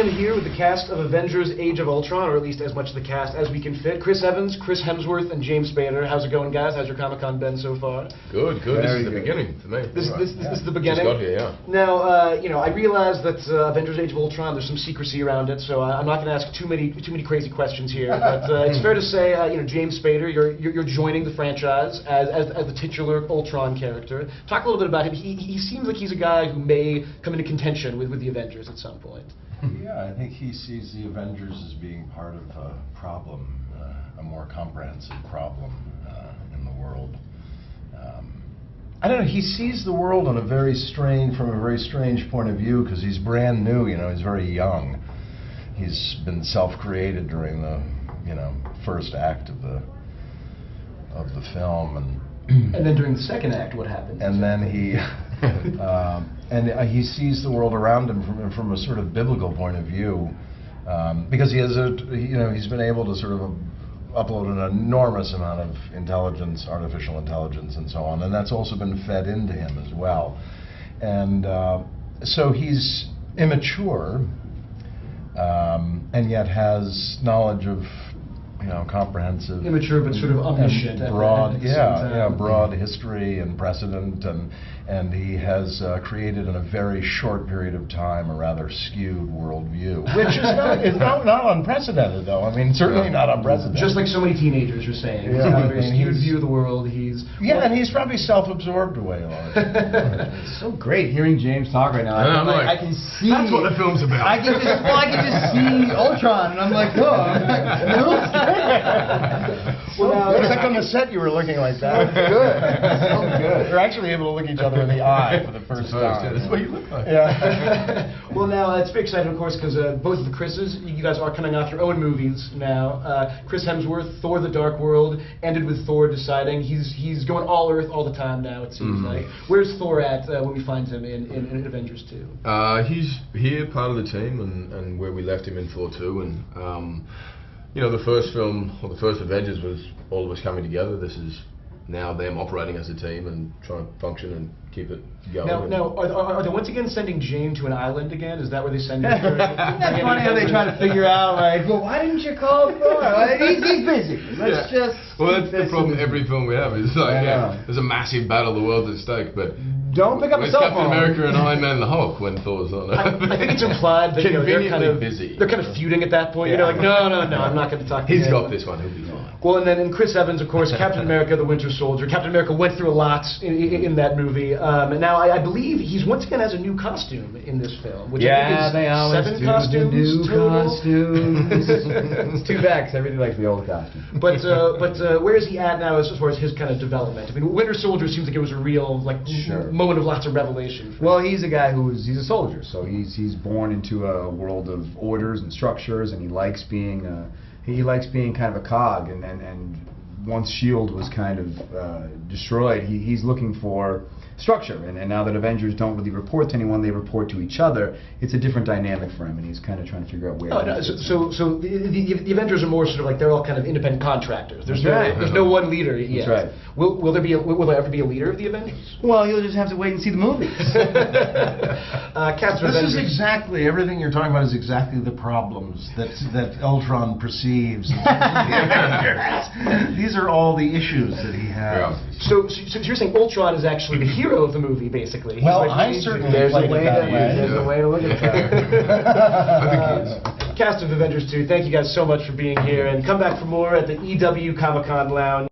am here with the cast of Avengers Age of Ultron, or at least as much of the cast as we can fit. Chris Evans, Chris Hemsworth, and James Spader. How's it going, guys? How's your Comic-Con been so far? Good. This is the beginning for me. This is the beginning? Just got here, yeah. Now, I realize that Avengers Age of Ultron, there's some secrecy around it, so I'm not going to ask too many crazy questions here, but it's fair to say, James Spader, you're joining the franchise as the titular Ultron character. Talk a little bit about him. He seems like he's a guy who may come into contention with the Avengers at some point. Yeah, I think he sees the Avengers as being part of a problem, a more comprehensive problem in the world. I don't know, he sees the world from a very strange point of view, because he's brand new, he's very young. He's been self-created during the, first act of the film, and then during the second act, what happens? And then he he sees the world around him from a sort of biblical point of view, because he has he's been able to sort of upload an enormous amount of intelligence, artificial intelligence, and so on, and that's also been fed into him as well, and so he's immature, and yet has knowledge of comprehensive, immature but sort of omniscient, broad, broad history and precedent, and he has created in a very short period of time a rather skewed worldview, which is not unprecedented, though. I mean, certainly not unprecedented. Just like so many teenagers are saying, he's got a very skewed view of the world. And he's probably self-absorbed away a lot. It's so great hearing James talk right now. I can see. That's what the film's about. I can just see Ultron, and I'm like, whoa. Except on the set you were looking like that. So good. We're actually able to look each other in the eye for the first time. That's what you look like. Yeah. Well, now it's very exciting, of course, because both of the Chris's, you guys are coming off your own movies now. Chris Hemsworth, Thor: The Dark World, ended with Thor deciding he's going all Earth all the time now. It seems like. Where's Thor at when we find him in Avengers 2? He's here, part of the team, and where we left him in Thor 2, and. The first film, or the first Avengers, was all of us coming together. This is now them operating as a team and trying to function and keep it going. Now, are they once again sending Jane to an island again? Is that where they send her? That's funny how they try to figure out, like, well, why didn't you call Thor? He's busy. Let's just... Well, that's the problem every film we have. Is like, there's a massive battle, the world's at stake, but... Don't pick up a cell phone. Captain America and Iron Man and the Hulk when Thor's on. I think it's implied that they're kind of busy. They're kind of feuding at that point. Like, no, I'm not going to talk to him. He's got He's this one. He'll be fine. Well, and then Chris Evans, of course, Captain America: The Winter Soldier. Captain America went through a lot in that movie, and now I believe he's once again has a new costume in this film. Which I think is they always 7 do costumes. The new total. costumes. It's too bad because I really like the old costume. But where is he at now as far as his kind of development? I mean, Winter Soldier seems like it was a real moment of lots of revelation. Well, he's a guy he's a soldier, so he's born into a world of orders and structures, and he likes being kind of a cog. And once S.H.I.E.L.D. was kind of destroyed, he's looking for structure. And now that Avengers don't really report to anyone, they report to each other. It's a different dynamic for him, and he's kind of trying to figure out where. So the Avengers are more sort of like they're all kind of independent contractors. There's no one leader yet. That's right. Will there ever be a leader of the Avengers? Well, you'll just have to wait and see the movies. This is exactly everything you're talking about. Is exactly the problems that Ultron perceives. These are all the issues that he has. Yeah. So you're saying Ultron is actually the hero of the movie, basically? Well, I certainly there's played it that way. There's a way to look at that. I think he is. Cast of Avengers 2, thank you guys so much for being here, and come back for more at the EW Comic-Con Lounge.